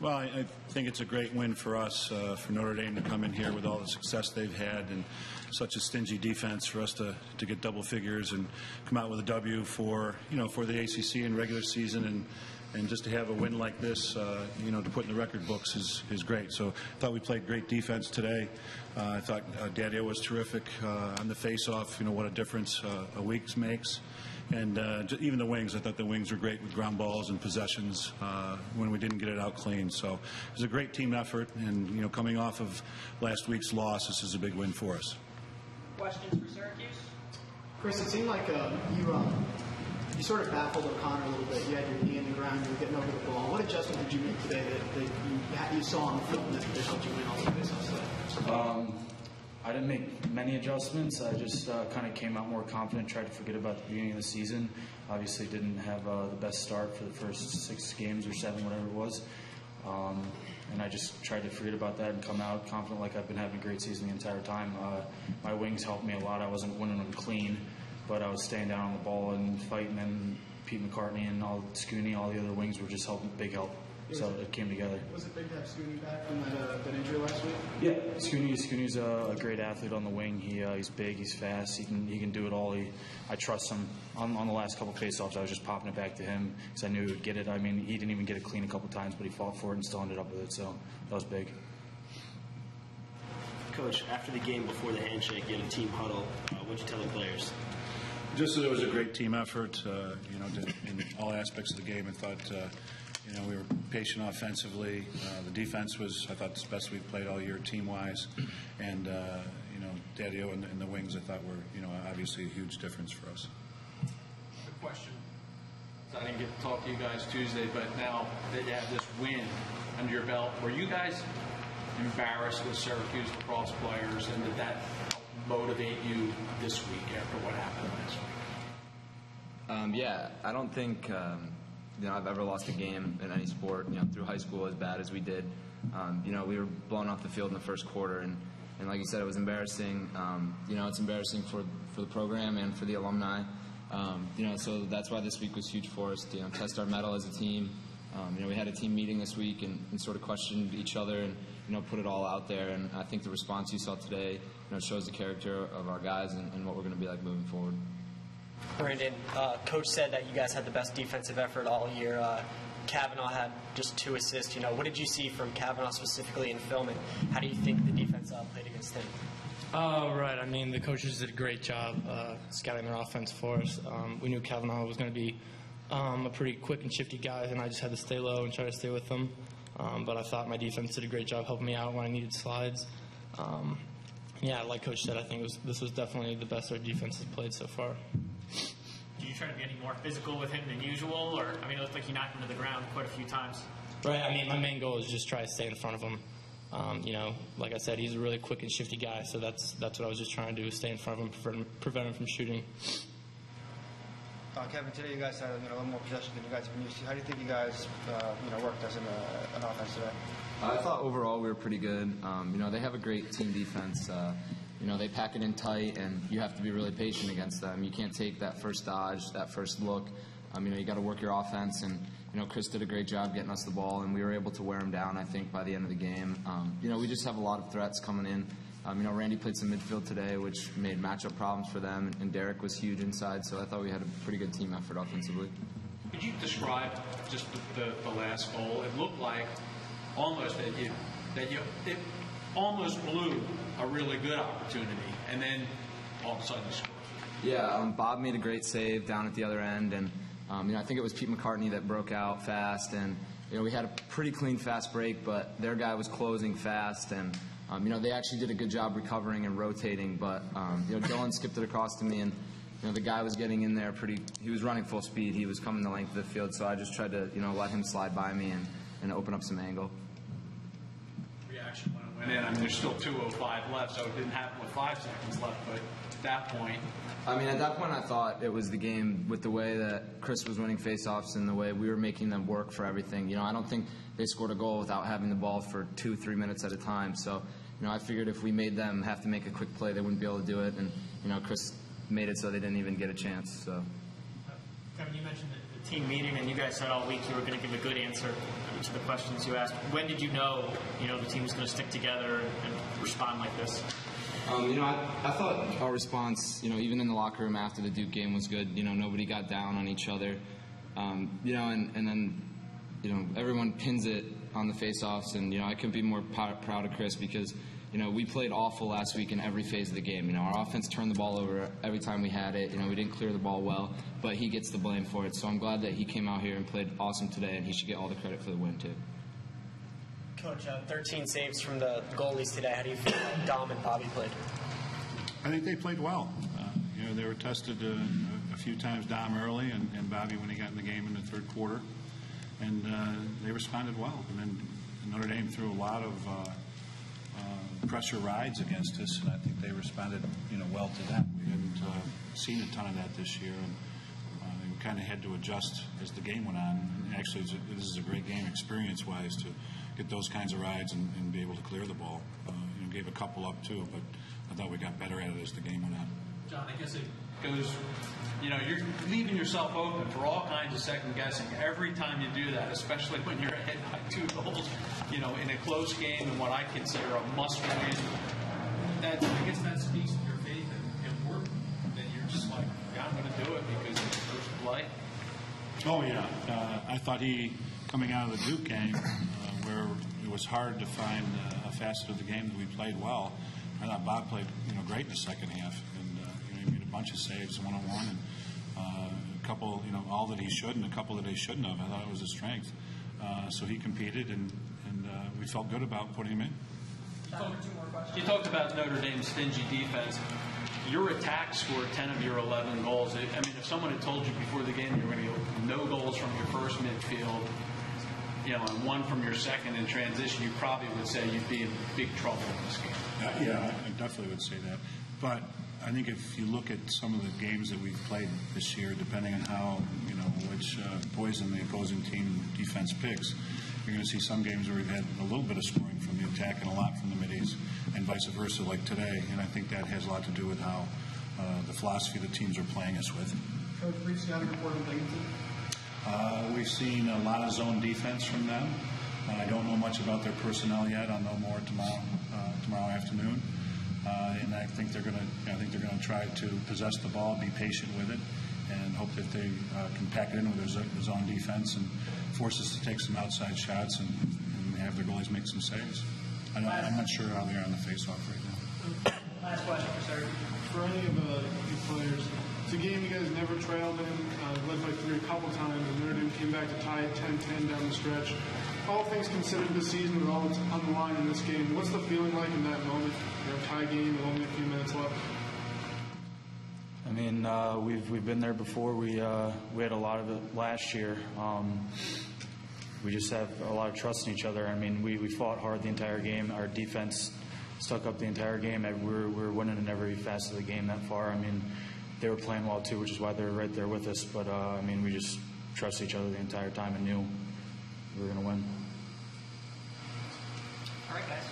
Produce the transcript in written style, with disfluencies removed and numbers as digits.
Well, I think it's a great win for us, for Notre Dame to come in here with all the success they've had and such a stingy defense, for us to get double figures and come out with a W for the ACC in regular season, and just to have a win like this, to put in the record books is great. So I thought we played great defense today. I thought Daddio was terrific on the face-off. What a difference a week makes. And even the wings, I thought the wings were great with ground balls and possessions when we didn't get it out clean. So it was a great team effort, and coming off of last week's loss, this is a big win for us. Questions for Syracuse? Chris, it seemed like you sort of baffled O'Connor a little bit. You had your knee in the ground, you were getting over the ball. What adjustment did you make today that you saw on the film that helped you win all the faceoffs today? I didn't make many adjustments. I just kind of came out more confident, tried to forget about the beginning of the season. Obviously didn't have the best start for the first 6 games or 7, whatever it was. And I just tried to forget about that and come out confident like I've been having a great season the entire time. My wings helped me a lot. I wasn't winning them clean, but I was staying down on the ball and fighting, and Pete McCartney and Scooney, all the other wings were just big help. So it came together. Was it big to have Scooney back from that injury last week? Yeah, Scooney's a great athlete on the wing. He's big, he's fast, he can do it all. I trust him. On the last couple faceoffs, I was just popping it back to him because I knew he would get it. I mean, he didn't even get it clean a couple times, but he fought for it and still ended up with it. So that was big. Coach, after the game, before the handshake, you had a team huddle. What'd you tell the players? Just that it was a great team effort, in all aspects of the game. I thought, we were patient offensively. The defense was, I thought, the best we've played all year team-wise. And, Daddio and the wings, I thought, were, obviously a huge difference for us. Good question. I didn't get to talk to you guys Tuesday, but now that you have this win under your belt, were you guys embarrassed with Syracuse lacrosse players, and did that motivate you this week after what happened last week? Yeah, I don't think I've ever lost a game in any sport through high school as bad as we did. We were blown off the field in the first quarter, and like you said, it was embarrassing. It's embarrassing for the program and for the alumni. So that's why this week was huge for us to test our mettle as a team. We had a team meeting this week and sort of questioned each other and put it all out there. And I think the response you saw today shows the character of our guys and what we're going to be like moving forward. Brandon, Coach said that you guys had the best defensive effort all year. Kavanagh had just 2 assists. What did you see from Kavanagh specifically in film, and how do you think the defense played against him? Right. I mean, the coaches did a great job scouting their offense for us. We knew Kavanagh was going to be a pretty quick and shifty guy, and I just had to stay low and try to stay with him. But I thought my defense did a great job helping me out when I needed slides. Like Coach said, I think this was definitely the best our defense has played so far. Did you try to be any more physical with him than usual? Or, it looked like he knocked him to the ground quite a few times. Right. My main goal is just try to stay in front of him. Like I said, he's a really quick and shifty guy, so that's what I was just trying to do, stay in front of him, prevent him from shooting. Kevin, today you guys had a little more possession than you guys have been used to. How do you think you guys worked as an offense today? I thought overall we were pretty good. They have a great team defense. They pack it in tight, and you have to be really patient against them. You can't take that first dodge, that first look. You got to work your offense, and Chris did a great job getting us the ball, and we were able to wear him down, I think, by the end of the game. We just have a lot of threats coming in. Randy played some midfield today, which made matchup problems for them, and Derek was huge inside, so I thought we had a pretty good team effort offensively. Could you describe just the last goal? It looked like almost it almost blew a really good opportunity, and then all of a sudden you scored. Yeah, Bob made a great save down at the other end, and I think it was Pete McCartney that broke out fast, and we had a pretty clean fast break, but their guy was closing fast, and they actually did a good job recovering and rotating, but Dylan skipped it across to me, and the guy was getting in there he was running full speed, he was coming the length of the field, so I just tried to let him slide by me and open up some angle. Reaction when it went in. There's still 2:05 left, so it didn't happen with 5 seconds left, but at that point... At that point I thought it was the game with the way that Chris was winning faceoffs and the way we were making them work for everything. I don't think they scored a goal without having the ball for 2-3 minutes at a time, so I figured if we made them have to make a quick play, they wouldn't be able to do it, and Chris made it so they didn't even get a chance. So, Kevin, you mentioned that the team meeting, and you guys said all week you were going to give a good answer to each of the questions you asked. When did you know the team was going to stick together and respond like this? I thought our response, even in the locker room after the Duke game was good. Nobody got down on each other. And then, everyone pins it on the face-offs, and, I couldn't be more proud of Chris because, we played awful last week in every phase of the game. Our offense turned the ball over every time we had it. We didn't clear the ball well, but he gets the blame for it. So I'm glad that he came out here and played awesome today, and he should get all the credit for the win, too. Coach, 13 saves from the goalies today. How do you feel like Dom and Bobby played? I think they played well. They were tested a few times, Dom early and Bobby when he got in the game in the third quarter, and they responded well. And then Notre Dame threw a lot of pressure rides against us, and I think they responded well to that. We hadn't seen a ton of that this year, and we kind of had to adjust as the game went on. And actually, this is a great game experience-wise to get those kinds of rides and be able to clear the ball. Gave a couple up too, but I thought we got better at it as the game went on. John, I guess it goes, you're leaving yourself open for all kinds of second guessing every time you do that, especially when you're ahead by 2 goals, in a close game and what I consider a must-win. I guess that speaks to your faith and work, that you're just like, yeah, I'm going to do it because it's the first play. Oh, yeah. I thought coming out of the Duke game, where it was hard to find a facet of the game that we played well, I thought Bob played great in the second half, and he made a bunch of saves one-on-one, and a couple, all that he should and a couple that he shouldn't have. I thought it was a strength. So he competed, and we felt good about putting him in. You talked about Notre Dame's stingy defense. Your attack scored 10 of your 11 goals. I mean, if someone had told you before the game you were going to get no goals from your first midfield, and 1 from your second in transition, you probably would say you'd be in big trouble in this game. Yeah, I definitely would say that. But I think if you look at some of the games that we've played this year, depending on how, which poison the opposing team defense picks, you're going to see some games where we've had a little bit of scoring from the attack and a lot from the middies, and vice versa, like today. And I think that has a lot to do with how the philosophy the teams are playing us with. Coach, brief scouting report on Binghamton. We've seen a lot of zone defense from them. I don't know much about their personnel yet. I'll know more tomorrow afternoon. And I think they're going to try to possess the ball, be patient with it, and hope that they can pack it in with their zone defense and force us to take some outside shots and have their goalies make some saves. I'm not sure how they are on the face-off right now. Last question for Syracuse. For any of you players, it's a game you guys never trailed in, led by 3 a couple times, and Notre Dame came back to tie it 10-10 down the stretch. All things considered this season with all that's on the line in this game, what's the feeling like in that moment? Tie game with only a few minutes left. I mean, we've been there before. We had a lot of it last year. We just have a lot of trust in each other. I mean, we fought hard the entire game. Our defense stuck up the entire game. We're winning in every facet of the game that far. I mean, they were playing well too, which is why they're right there with us. But I mean, we just trusted each other the entire time and knew we were going to win. All right, guys.